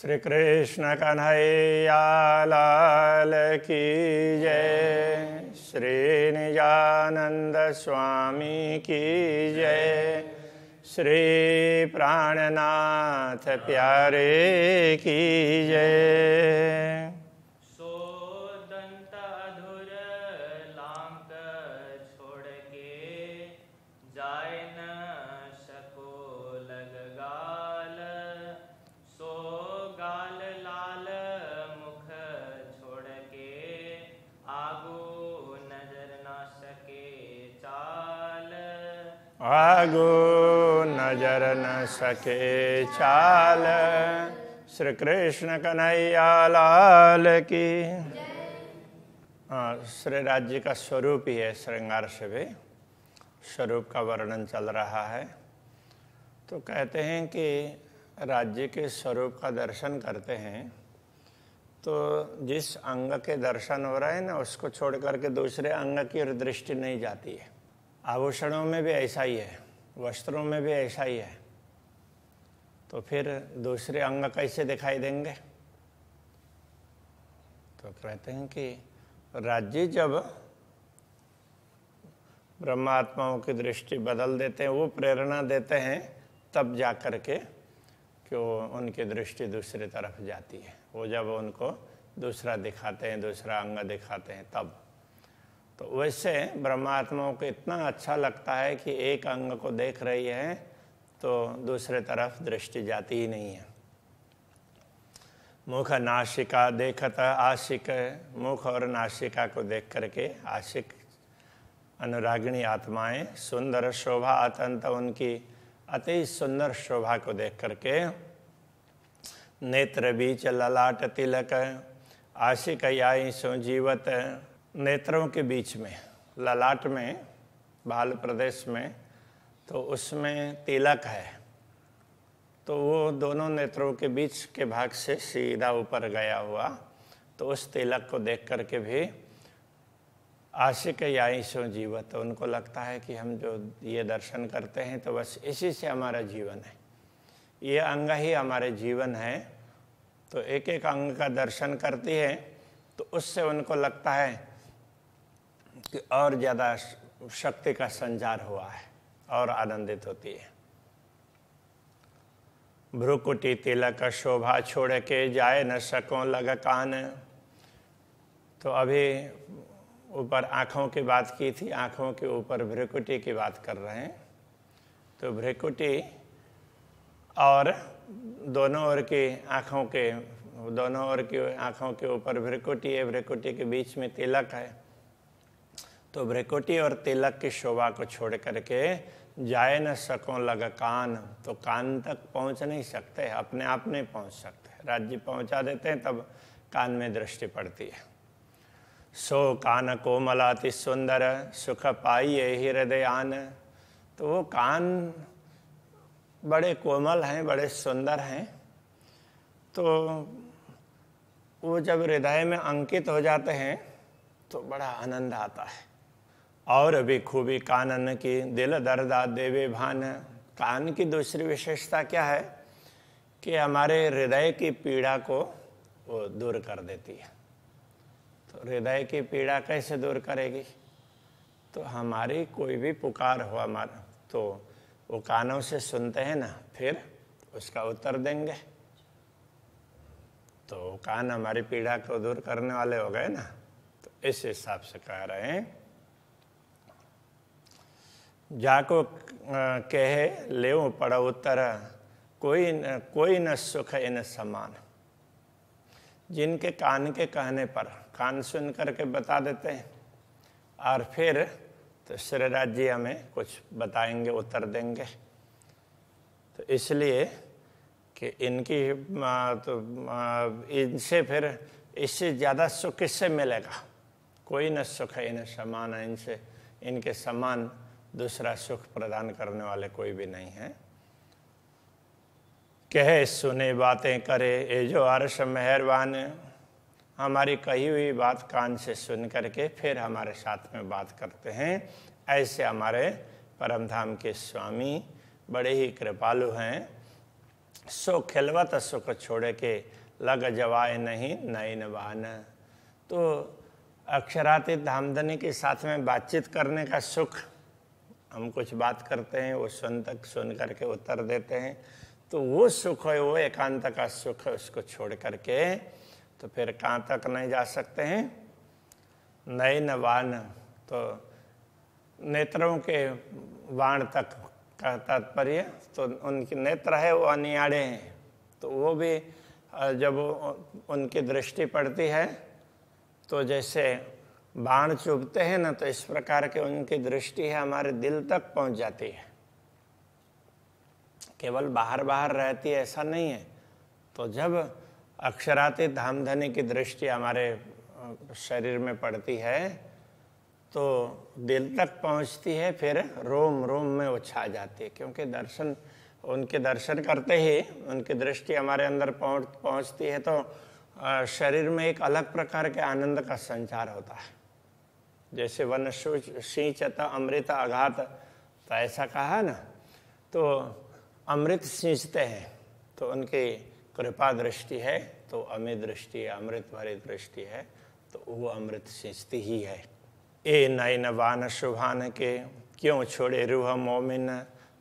श्री कृष्ण कन्हैया लाल की जय। श्री निजानंद स्वामी की जय। श्री प्राणनाथ प्यारे की जय। सो दंत अधुर लांक छोड़ के जाय न सको लग गाल। सो गाल लाल मुख छोड़ के आगू नजर न सके चाल। आगू नजर न सके चाल। श्री कृष्ण कन्हैया लाल की। श्री राज्य का स्वरूप ही है श्रृंगार से भी स्वरूप का वर्णन चल रहा है। तो कहते हैं कि राज्य के स्वरूप का दर्शन करते हैं तो जिस अंग के दर्शन हो रहे हैं ना उसको छोड़ करके दूसरे अंग की ओर दृष्टि नहीं जाती है। आभूषणों में भी ऐसा ही है, वस्त्रों में भी ऐसा ही है। तो फिर दूसरे अंग कैसे दिखाई देंगे? तो कहते हैं कि राज्य जब ब्रह्मात्माओं की दृष्टि बदल देते हैं, वो प्रेरणा देते हैं, तब जा कर के कि उनकी दृष्टि दूसरी तरफ जाती है। वो जब उनको दूसरा दिखाते हैं, दूसरा अंग दिखाते हैं तब। तो वैसे ब्रह्मात्माओं को इतना अच्छा लगता है कि एक अंग को देख रही है तो दूसरे तरफ दृष्टि जाती ही नहीं है। मुख नासिका देखत आशिक, मुख और नासिका को देख करके आशिक अनुरागिणी आत्माएं सुंदर शोभा अत्यंत उनकी अति सुंदर शोभा को देख करके नेत्र बीच ललाट तिलक आशिक याई सो जीवत। नेत्रों के बीच में ललाट में बाल प्रदेश में तो उसमें तिलक है, तो वो दोनों नेत्रों के बीच के भाग से सीधा ऊपर गया हुआ, तो उस तिलक को देख करके भी आशिक याई सो जीवत। तो उनको लगता है कि हम जो ये दर्शन करते हैं तो बस इसी से हमारा जीवन है, ये अंग ही हमारे जीवन है। तो एक एक अंग का दर्शन करती है तो उससे उनको लगता है कि और ज़्यादा शक्ति का संचार हुआ है और आनंदित होती है। भ्रुकुटी तिलक शोभा छोड़ के जाए न सको लग कान। तो अभी ऊपर आँखों की बात की थी, आँखों के ऊपर भ्रुकुटी की बात कर रहे हैं। तो भ्रुकुटी और दोनों ओर की आँखों के ऊपर भ्रुकुटी है, भ्रुकुटी के बीच में तिलक है। तो भ्रुकुटी और तिलक की शोभा को छोड़ करके जाए न सको लग कान। तो कान तक पहुंच नहीं सकते, अपने आप नहीं पहुंच सकते। राज्य पहुंचा देते हैं तब कान में दृष्टि पड़ती है। सो कान कोमल अति सुंदर सुख पाइए हृदयान। तो वो कान बड़े कोमल हैं, बड़े सुंदर हैं। तो वो जब हृदय में अंकित हो जाते हैं तो बड़ा आनंद आता है। और भी खूबी कानन की दिल दर्दा देवे भान। कान की दूसरी विशेषता क्या है कि हमारे हृदय की पीड़ा को वो दूर कर देती है। तो हृदय की पीड़ा कैसे दूर करेगी? तो हमारी कोई भी पुकार हो हमारा, तो वो कानों से सुनते हैं ना, फिर उसका उत्तर देंगे। तो कान हमारी पीड़ा को दूर करने वाले हो गए ना। तो इस हिसाब से कह रहे हैं, जाको कहे ले पड़ उत्तर कोई न सुख इन समान। जिनके कान के कहने पर कान सुन करके बता देते हैं और फिर तो श्री राज्य हमें कुछ बताएंगे, उत्तर देंगे। तो इसलिए कि इनकी तो इनसे फिर इससे ज़्यादा सुख किससे मिलेगा? कोई न सुख इन समान है। इनसे इनके समान दूसरा सुख प्रदान करने वाले कोई भी नहीं है। कहे सुने बातें करे ये जो अर्श मेहरबान। हमारी कही हुई बात कान से सुन करके फिर हमारे साथ में बात करते हैं। ऐसे हमारे परम धाम के स्वामी बड़े ही कृपालु हैं। सो खिलवत सुख छोड़ के लग जवाए नहीं नयन बान। तो अक्षरातीत धामधनी के साथ में बातचीत करने का सुख, हम कुछ बात करते हैं वो सुन करके उत्तर देते हैं, तो वो सुख है, वो एकांत का सुख है, उसको छोड़ करके तो फिर कहाँ तक नहीं जा सकते हैं? नयन बान, तो नेत्रों के बाण तक का तात्पर्य, तो उनके नेत्र है वो अनियाड़े हैं, तो वो भी जब उनकी दृष्टि पड़ती है तो जैसे बाण चुभते हैं ना, तो इस प्रकार के उनकी दृष्टि है हमारे दिल तक पहुंच जाती है, केवल बाहर बाहर रहती है ऐसा नहीं है। तो जब अक्षरातीत धामधनी की दृष्टि हमारे शरीर में पड़ती है तो दिल तक पहुंचती है, फिर रोम रोम में वो छा जाती है, क्योंकि उनके दर्शन करते ही उनकी दृष्टि हमारे अंदर पहुंचती है तो शरीर में एक अलग प्रकार के आनंद का संचार होता है। जैसे वन सिंचत अमृत आघात, तो ऐसा कहा ना, तो अमृत सींचते हैं तो उनकी कृपा दृष्टि है, तो अमित दृष्टि है, अमृत भरी दृष्टि है, तो वो अमृत सींचती ही है। ए नयन बान शुभान के क्यों छोड़े रूह मोमिन।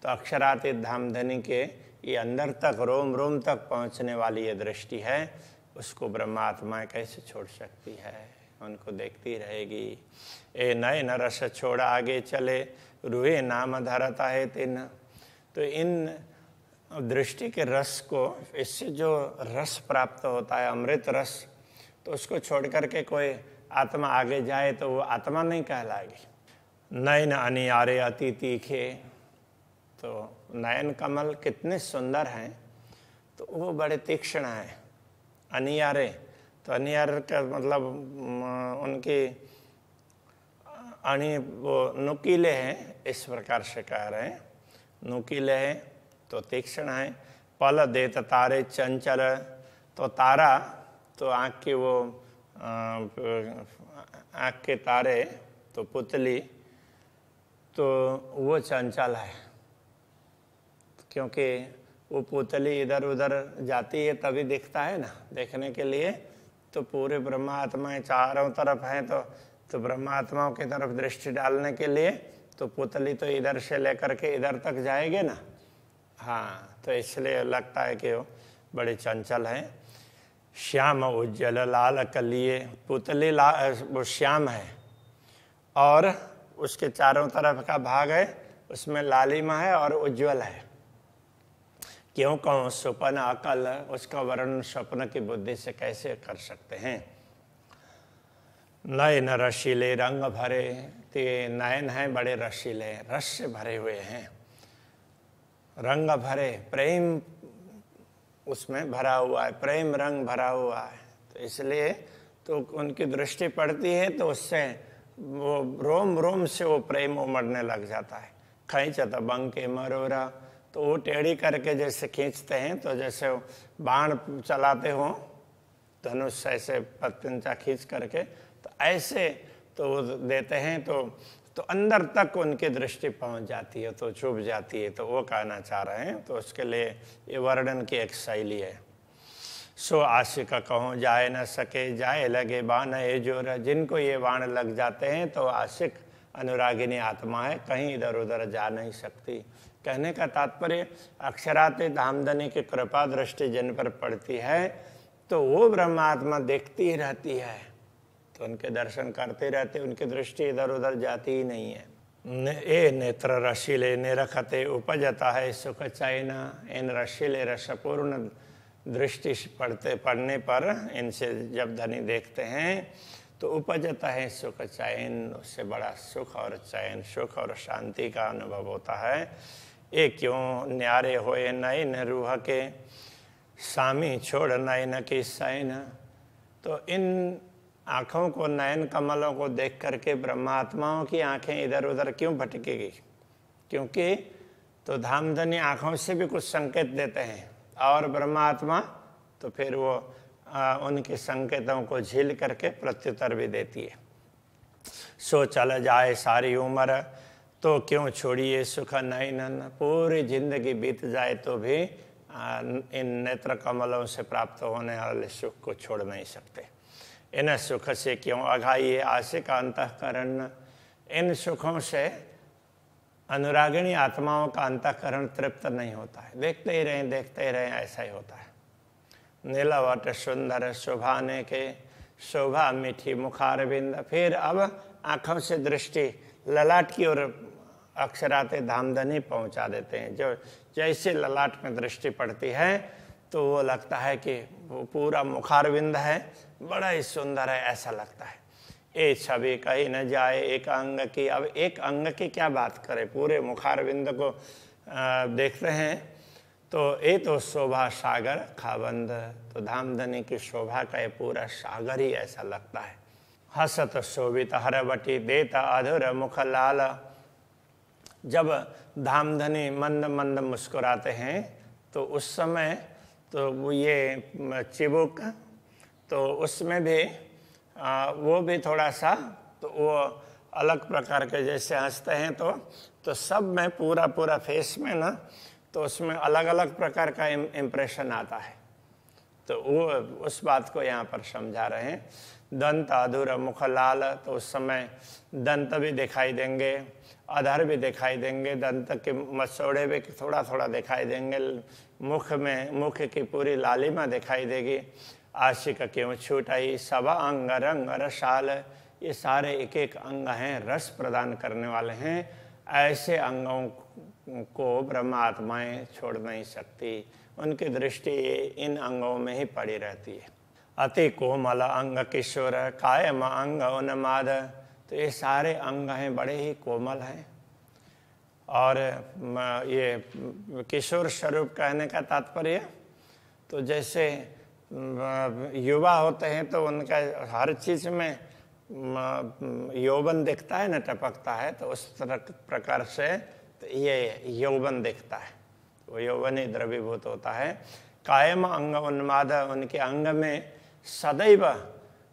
तो अक्षरातीत धामधनी के ये अंदर तक रोम रोम तक पहुंचने वाली ये दृष्टि है, उसको ब्रह्मात्मा कैसे छोड़ सकती है, उनको देखती रहेगी। ए नयन रस छोड़ा आगे चले रूहे नाम धरता है तिन। तो इन दृष्टि के रस को, इससे जो रस प्राप्त होता है अमृत रस, तो उसको छोड़ करके कोई आत्मा आगे जाए तो वो आत्मा नहीं कहलाएगी। नयन अनियारे अति तीखे, तो नयन कमल कितने सुंदर हैं, तो वो बड़े तीक्ष्ण हैं। अनियारे, तो अनियार का मतलब उनकी वो नुकीले हैं, इस प्रकार से कह रहे हैं, नुकीले हैं तो तीक्ष्ण हैं। पल देत तारे चंचल, तो तारा, तो आँख की वो आँख के तारे, तो पुतली, तो वो चंचल है, क्योंकि वो पुतली इधर उधर जाती है तभी दिखता है ना देखने के लिए। तो पूरे ब्रह्मात्माएं चारों तरफ हैं, तो ब्रह्मात्माओं की तरफ दृष्टि डालने के लिए तो पुतली तो इधर से लेकर के इधर तक जाएगी ना। हाँ, तो इसलिए लगता है कि वो बड़े चंचल हैं। श्याम उज्जवल लाल कलिए, पुतली वो श्याम है और उसके चारों तरफ का भाग है, उसमें लालिमा है और उज्जवल है। क्यों कहूँ स्वप्न अकल, उसका वर्णन स्वप्न की बुद्धि से कैसे कर सकते हैं। नयन रसीले रंग भरे, ते नयन हैं बड़े रसीले, रस से भरे हुए हैं, रंग भरे, प्रेम उसमें भरा हुआ है, प्रेम रंग भरा हुआ है, तो इसलिए तो उनकी दृष्टि पड़ती है तो उससे वो रोम रोम से वो प्रेम उमड़ने लग जाता है। खींचत बंके मरोरा, तो वो टेढ़ी करके जैसे खींचते हैं, तो जैसे बाण चलाते हो धनुष ऐसे पतंचा खींच करके, तो ऐसे तो वो देते हैं, तो अंदर तक उनकी दृष्टि पहुंच जाती है, तो चुभ जाती है, तो वो कहना चाह रहे हैं। तो उसके लिए ये वर्णन की एक शैली है। सो आशिक कहूँ जाए न सके, जाए लगे बाण ए जोर। जिनको ये बाण लग जाते हैं तो आशिक अनुरागिनी आत्मा है, कहीं इधर उधर जा नहीं सकती। कहने का तात्पर्य अक्षरातीत धामधनी की कृपा दृष्टि जिन पर पड़ती है तो वो ब्रह्मात्मा देखती ही रहती है, तो उनके दर्शन करते रहते, उनकी दृष्टि इधर उधर जाती ही नहीं है। ए नेत्र रसीले निरखते उपजता है सुख चैन। इन रसीले रसपूर्ण दृष्टि पड़ने पर इनसे जब धनी देखते हैं तो उपजता है सुख चैन, उससे बड़ा सुख और चैन, सुख और शांति का अनुभव होता है। ये क्यों न्यारे होए नयन रूह के, सामी छोड़ नयन की सैन। तो इन आँखों को, नयन कमलों को देख करके ब्रह्मात्माओं की आँखें इधर उधर क्यों भटकेगी, क्योंकि तो धामधनी आँखों से भी कुछ संकेत देते हैं और ब्रह्मात्मा तो फिर वो उनके संकेतों को झील करके प्रत्युत्तर भी देती है। सो चल जाए सारी उम्र, तो क्यों छोड़िए सुख नयनन। पूरी जिंदगी बीत जाए तो भी इन नेत्र कमलों से प्राप्त होने वाले सुख को छोड़ नहीं सकते। इन सुख से क्यों अघाइए आशिक अंतःकरण, इन सुखों से अनुरागिणी आत्माओं का अंतःकरण तृप्त नहीं होता है। देखते ही रहें ऐसा ही होता है। नीलवट सुंदर शोभाने के, शोभा मीठी मुखारविंद। फिर अब आँखों से दृष्टि ललाट की ओर अक्षराते धामधनी पहुंचा देते हैं। जो जैसे ललाट में दृष्टि पड़ती है तो वो लगता है कि वो पूरा मुखारविंद है, बड़ा ही सुंदर है, ऐसा लगता है। ये छवि कहीं न जाए एक अंग की। अब एक अंग की क्या बात करें, पूरे मुखारविंद को देखते हैं तो ये तो शोभा सागर खाबंद। तो धामधनी की शोभा का ये पूरा सागर ही ऐसा लगता है। हसत शोभित हरवटी देता अधुर मुख लाल। जब धामधनी मंद मंद मुस्कुराते हैं तो उस समय तो वो ये चिबुक तो उसमें भी वो भी थोड़ा सा तो वो अलग प्रकार के जैसे हंसते हैं तो सब में पूरा फेस में ना तो उसमें अलग अलग प्रकार का इम्प्रेशन आता है। तो वो उस बात को यहाँ पर समझा रहे हैं। दंत अधूर मुख लाल, तो उस समय दंत भी दिखाई देंगे, अधर भी दिखाई देंगे, दंत के मसोड़े भी थोड़ा थोड़ा दिखाई देंगे, मुख की पूरी लालिमा दिखाई देगी। आशिक क्यों छूटाई सबा अंग रंग रसाल। ये सारे एक एक अंग हैं, रस प्रदान करने वाले हैं। ऐसे अंगों को ब्रह्म आत्माएं छोड़ नहीं सकती, उनकी दृष्टि इन अंगों में ही पड़ी रहती है। अति कोमल अंग किशोर कायम अंग उन्माद। तो ये सारे अंग हैं, बड़े ही कोमल हैं। और ये किशोर स्वरूप कहने का तात्पर्य तो जैसे युवा होते हैं तो उनका हर चीज़ में यौवन दिखता है न, टपकता है, तो उस प्रकार से तो ये यौवन दिखता है, वो यौवन ही द्रवीभूत होता है। कायम अंग उन्माद, उनके अंग में सदैव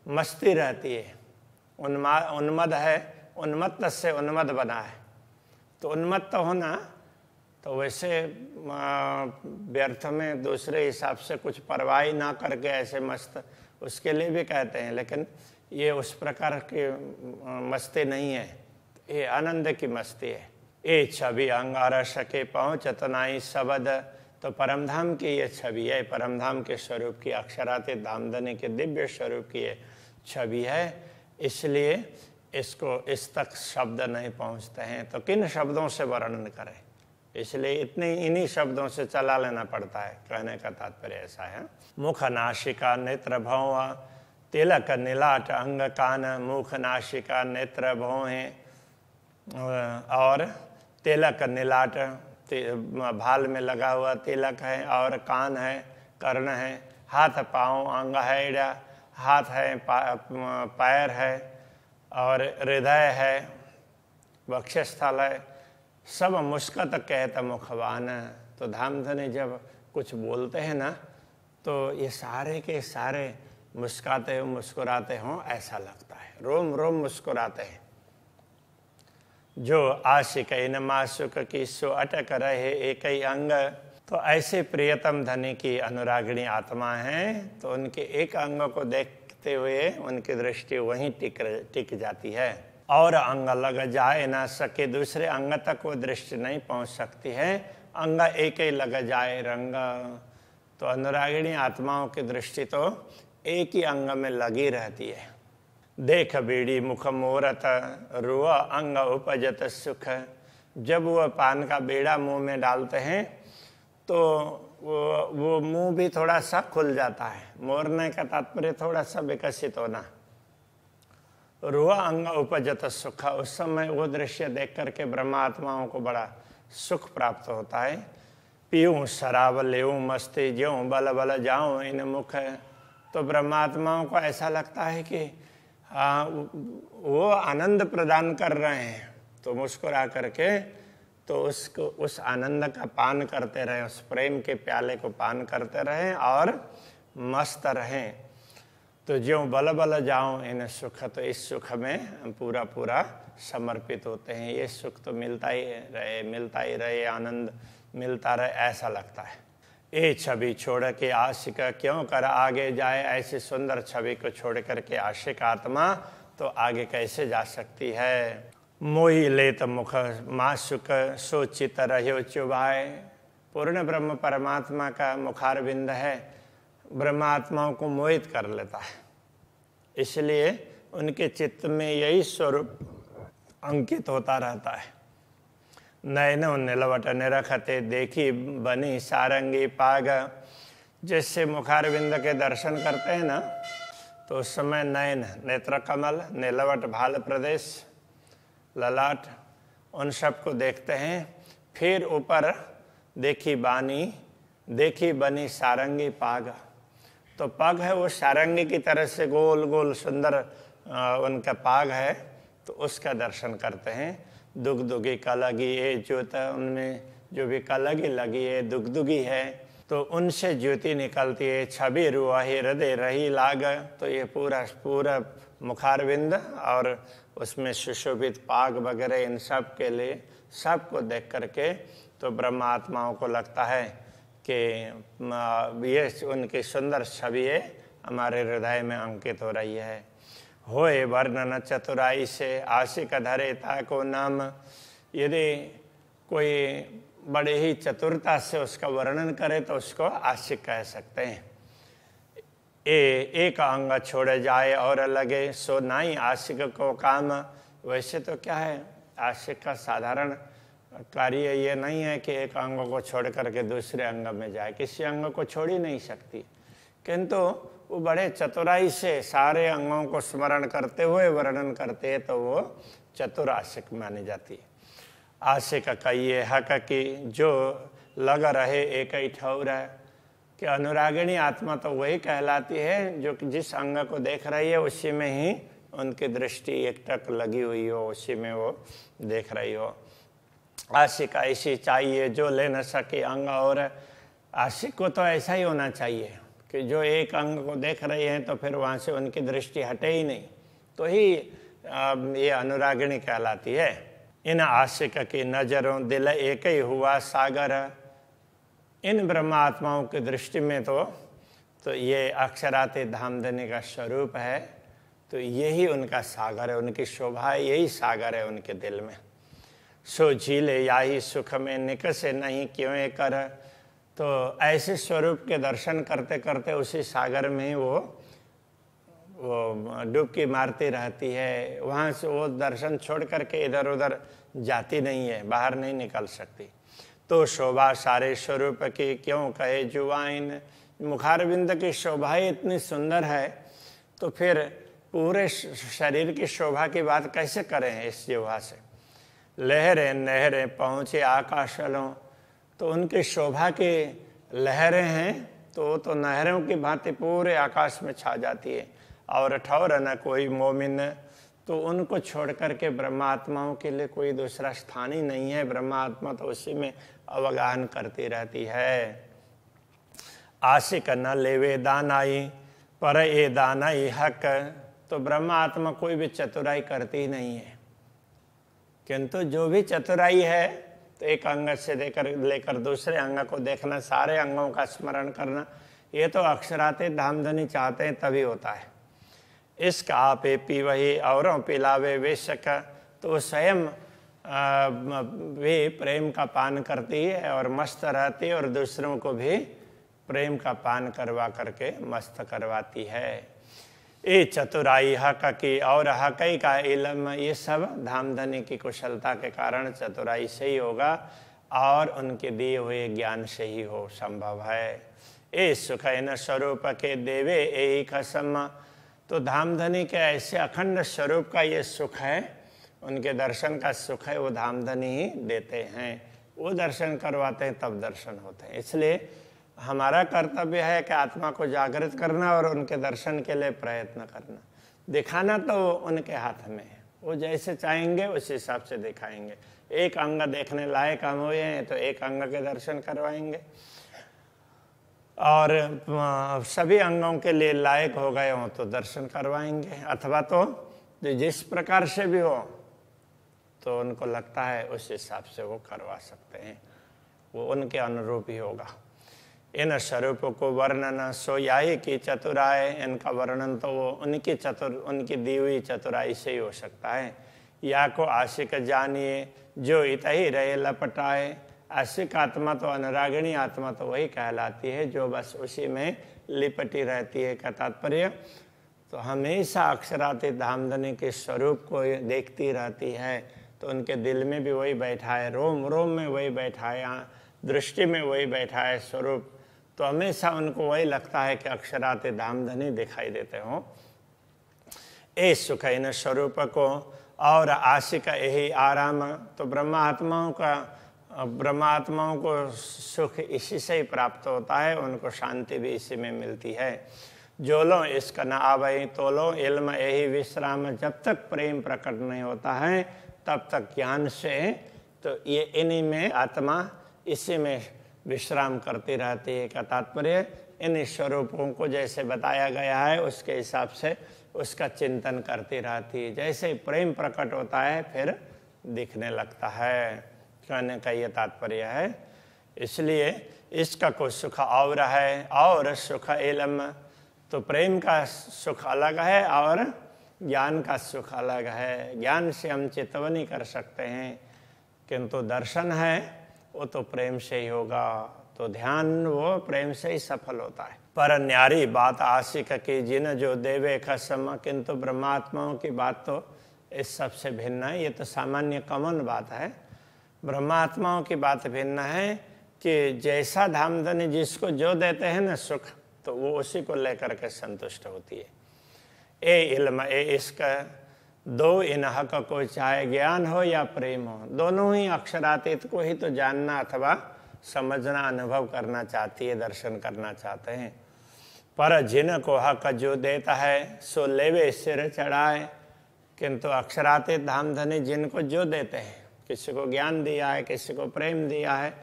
मस्ती रहती है। उन्मद है, उन्मत्त से उन्मद बना है। तो उन्मत्त होना तो वैसे व्यर्थ में दूसरे हिसाब से कुछ परवाही ना करके ऐसे मस्त, उसके लिए भी कहते हैं, लेकिन ये उस प्रकार की मस्ती नहीं है, ये आनंद की मस्ती है। ये छवि अंगार सके पहुँच तनाई शबद। तो परमधाम की ये छवि है, परमधाम के स्वरूप की, अक्षराते धामधनी के दिव्य स्वरूप की ये छवि है। इसलिए इसको इस तक शब्द नहीं पहुँचते हैं, तो किन शब्दों से वर्णन करें, इसलिए इन्हीं शब्दों से चला लेना पड़ता है। कहने का तात्पर्य ऐसा है। मुख नासिका नेत्र भौं तिलक नीलाट अंग कान। मुख नासिका नेत्र भौं हैं और तिलक नीलाट भाल में लगा हुआ तिलक है, और कान है, कर्ण है, हाथ पाँव अंग है, हाथ है, पैर है, और हृदय है, वक्षस्थल है, सब मुस्कत कहत मुखवान। तो धामधनी जब कुछ बोलते हैं ना तो ये सारे के सारे मुस्कुराते हों ऐसा लगता है, रोम रोम मुस्कुराते हैं। जो आशिक इन मासुक की सो अटक रहे एक ही अंग। तो ऐसे प्रियतम धनी की अनुरागिणी आत्मा हैं, तो उनके एक अंग को देखते हुए उनकी दृष्टि वहीं टिक जाती है। और अंग लग जाए ना सके दूसरे अंग तक वो दृष्टि नहीं पहुंच सकती है, अंग एक ही लग जाए रंग। तो अनुरागिणी आत्माओं की दृष्टि तो एक ही अंग में लगी रहती है। देख बीड़ी मुख मोरत रुआ अंग उपजत सुख। जब वह पान का बीड़ा मुंह में डालते हैं तो वो मुंह भी थोड़ा सा खुल जाता है। मोरने का तात्पर्य थोड़ा सा विकसित होना। रुआ अंग उपजत सुख, उस समय वो दृश्य देख करके ब्रह्मात्माओं को बड़ा सुख प्राप्त होता है। पीऊँ शराब लेऊँ मस्ती ज्यों बल बल जाऊँ इन मुख। तो ब्रह्मात्माओं को ऐसा लगता है कि वो आनंद प्रदान कर रहे हैं, तो मुस्कुरा करके तो उसको उस आनंद का पान करते रहें, उस प्रेम के प्याले को पान करते रहें और मस्त रहें। तो ज्यों बल बल जाऊं इन सुख, तो इस सुख में पूरा समर्पित होते हैं। ये सुख तो मिलता ही रहे, आनंद मिलता रहे, ऐसा लगता है। ये छवि छोड़ के आशिक क्यों कर आगे जाए, ऐसी सुंदर छवि को छोड़ करके आशिक आत्मा तो आगे कैसे जा सकती है। मोही लेत मुख मासुक सोचित रहो चुबाए। पूर्ण ब्रह्म परमात्मा का मुखारविंद है, ब्रह्मात्माओं को मोहित कर लेता है, इसलिए उनके चित्त में यही स्वरूप अंकित होता रहता है। नयनों निलवट निरखते देखी बनी सारंगी पाग। जैसे मुखारविंद के दर्शन करते हैं ना, तो उस समय नयन नेत्र कमल, नीलवट भाल प्रदेश, ललाट, उन सब को देखते हैं। फिर ऊपर देखी बनी सारंगी पाग। तो पग है वो सारंगी की तरह से गोल गोल सुंदर उनका पाग है, तो उसका दर्शन करते हैं। दुगदुगी कलगी ये ज्योत, उनमें जो भी कलगी लगी है दुगदुगी है, तो उनसे ज्योति निकलती है। छवि रुआही हृदय रही लाग। तो ये पूरा मुखारविंद और उसमें सुशोभित पाग वगैरह, इन सब के लिए सबको देख करके तो ब्रह्मात्माओं को लगता है कि ये उनकी सुंदर छवि हमारे हृदय में अंकित हो रही है। होए वर्णन चतुराई से आशिक धरे ताको नाम। यदि कोई बड़े ही चतुरता से उसका वर्णन करे तो उसको आशिक कह सकते हैं। एक अंग छोड़ जाए और लगे, सो नाई आशिक को काम। वैसे तो क्या है, आशिक का साधारण कार्य ये नहीं है कि एक अंग को छोड़ करके दूसरे अंग में जाए, किसी अंग को छोड़ ही नहीं सकती, किंतु वो बड़े चतुराई से सारे अंगों को स्मरण करते हुए वर्णन करते हैं, तो वो चतुर आशिक मानी जाती है। आशिक कहिए हक की जो लग रहे एक ही ठौर है, कि अनुरागिणी आत्मा तो वही कहलाती है जो जिस अंग को देख रही है उसी में ही उनकी दृष्टि एकटक लगी हुई हो, उसी में वो देख रही हो। आशिक ऐसी चाहिए जो ले न सके अंग और। आशिक को तो ऐसा ही होना चाहिए कि जो एक अंग को देख रही हैं तो फिर वहाँ से उनकी दृष्टि हटे ही नहीं, तो ही ये अनुरागिणी कहलाती है। इन आशिक की नज़रों दिल एक ही हुआ सागर। इन ब्रह्मात्माओं की दृष्टि में तो ये अक्षराते धामधनी का स्वरूप है, तो यही उनका सागर है, उनकी शोभा है, यही सागर है उनके दिल में। सो झीले याही सुख में निकसे नहीं क्यों कर। तो ऐसे स्वरूप के दर्शन करते करते उसी सागर में वो डुबकी मारती रहती है। वहाँ से वो दर्शन छोड़ करके इधर उधर जाती नहीं है, बाहर नहीं निकल सकती। तो शोभा सारे स्वरूप की क्यों कहे जुवाइन। मुखारविंद की शोभा इतनी सुंदर है, तो फिर पूरे शरीर की शोभा की बात कैसे करें इस जिह्वा से। लहरें नहरें पहुँचे आकाशलों। तो उनकी शोभा की लहरें हैं, तो वो तो नहरों की भांति पूरे आकाश में छा जाती है। और ठौर न कोई मोमिन, तो उनको छोड़ करके ब्रह्मात्माओं के लिए कोई दूसरा स्थान ही नहीं है। ब्रह्मात्मा तो उसी में अवगाहन करती रहती है। आशिक न लेवे दानाई पर ए दानाई हक। तो ब्रह्मात्मा कोई भी चतुराई करती ही नहीं है, किंतु जो भी चतुराई है तो एक अंग से लेकर दूसरे अंग को देखना, सारे अंगों का स्मरण करना, ये तो अक्षराते धामधनी चाहते हैं तभी होता है। इसका आपे पी वही औरों पिलावे वे शक। तो स्वयं भी प्रेम का पान करती है और मस्त रहती है, और दूसरों को भी प्रेम का पान करवा करके मस्त करवाती है। ये चतुराई हक की और हकई का इल्म, ये सब धामधनी की कुशलता के कारण चतुराई से ही होगा और उनके दिए हुए ज्ञान से ही हो संभव है। ए सुख न स्वरूप के देवे ए कसम। तो धामधनी के ऐसे अखंड स्वरूप का ये सुख है, उनके दर्शन का सुख है, वो धामधनी ही देते हैं। वो दर्शन करवाते हैं तब दर्शन होते हैं। इसलिए हमारा कर्तव्य है कि आत्मा को जागृत करना और उनके दर्शन के लिए प्रयत्न करना। दिखाना तो उनके हाथ में है, वो जैसे चाहेंगे उस हिसाब से दिखाएंगे। एक अंग देखने लायक हम हुए हैं तो एक अंग के दर्शन करवाएंगे, और सभी अंगों के लिए लायक हो गए हों तो दर्शन करवाएंगे, अथवा तो जिस प्रकार से भी हो तो उनको लगता है उस हिसाब से वो करवा सकते हैं, वो उनके अनुरूप ही होगा। इन स्वरूपों को वर्णन सो याही की चतुराई, इनका वर्णन तो वो उनकी दी हुई चतुराई से ही हो सकता है। या को आशिक जानिए जो इत ही रहे लपटाए, आशिक आत्मा तो अनुरागिणी आत्मा तो वही कहलाती है जो बस उसी में लिपटी रहती है का तात्पर्य। तो हमेशा अक्षरातीत धामधनी के स्वरूप को देखती रहती है, तो उनके दिल में भी वही बैठा है, रोम रोम में वही बैठा है, दृष्टि में वही बैठा है स्वरूप। तो हमेशा उनको वही लगता है कि अक्षरातीत धामधनी दिखाई देते हो। ए सुख इन स्वरूप को और आशिक यही आराम। तो ब्रह्मात्माओं को सुख इसी से ही प्राप्त होता है, उनको शांति भी इसी में मिलती है। जो लो इसका न आवई तो लो इल्म यही विश्राम। जब तक प्रेम प्रकट नहीं होता है तब तक ज्ञान से, तो ये इन्हीं में आत्मा इसी में विश्राम करती रहती है का तात्पर्य। इन स्वरूपों को जैसे बताया गया है उसके हिसाब से उसका चिंतन करती रहती है। जैसे प्रेम प्रकट होता है फिर दिखने लगता है, कहने का ये तात्पर्य है। इसलिए इसका कोई सुख और है और सुख इल्म। तो प्रेम का सुख अलग है और ज्ञान का सुख अलग है। ज्ञान से हम चितवनी कर सकते हैं, किंतु दर्शन है वो तो प्रेम से ही होगा। तो ध्यान वो प्रेम से ही सफल होता है। पर न्यारी बात आशिक की जिन जो देवे खसम। किंतु ब्रह्मात्माओं की बात तो इस सबसे भिन्न है। ये तो सामान्य कॉमन बात है। ब्रह्मात्माओं की बात भिन्न है कि जैसा धामधनी जिसको जो देते हैं ना सुख, तो वो उसी को लेकर के संतुष्ट होती है। ए इल्म ए इश्क दो इन हक को, चाहे ज्ञान हो या प्रेम हो, दोनों ही अक्षरातीत को ही तो जानना अथवा समझना, अनुभव करना चाहती है, दर्शन करना चाहते हैं। पर जिनको हक जो देता है सो लेवे सिर चढ़ाए। किंतु अक्षरातीत धामधनी जिनको जो देते हैं, किसी को ज्ञान दिया है, किसी को प्रेम दिया है,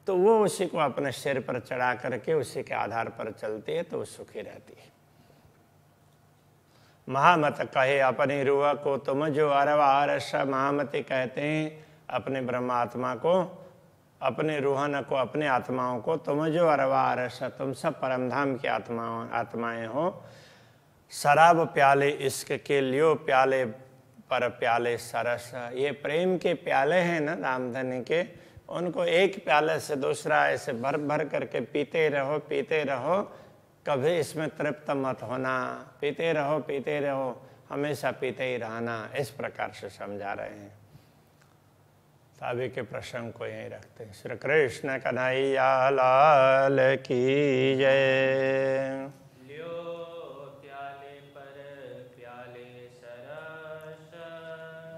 तो वो उसी को अपने सिर पर चढ़ा करके उसी के आधार पर चलती है, तो वो सुखी रहती है। महामत कहे अपनी रूह को तुम जो अरवारस। महामती कहते हैं अपने ब्रह्मात्मा को, अपने रूहन को, अपने आत्माओं को, तुम जो अरवारस, तुम सब परमधाम की आत्माएं हो। शराब प्याले इश्क के लियो प्याले पर प्याले सरस। ये प्रेम के प्याले हैं ना धामधनी के, उनको एक प्याले से दूसरा ऐसे भर भर करके पीते रहो, कभी इसमें तृप्त मत होना। पीते रहो, हमेशा पीते ही रहना। इस प्रकार से समझा रहे हैं। अभी के प्रसंग को यहीं रखते हैं। श्री कृष्ण कन्हैया लाल की जय। लियो प्याले पर प्याले सरस।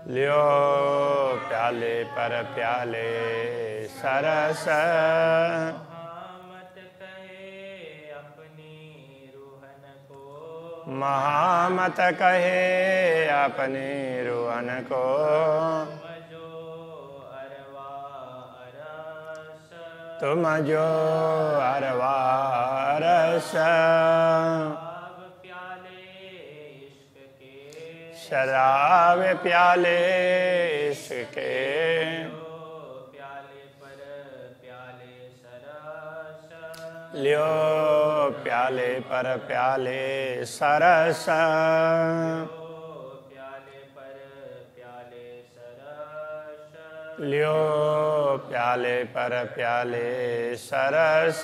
लियो प्याले पर प्याले सरस। महामत कहे अपनी रूहन को। तुम जो अरवा रस। शराब प्याले इश्क के। लियो प्याले पर प्याले सरस। लियो प्याले पर प्याले सरस।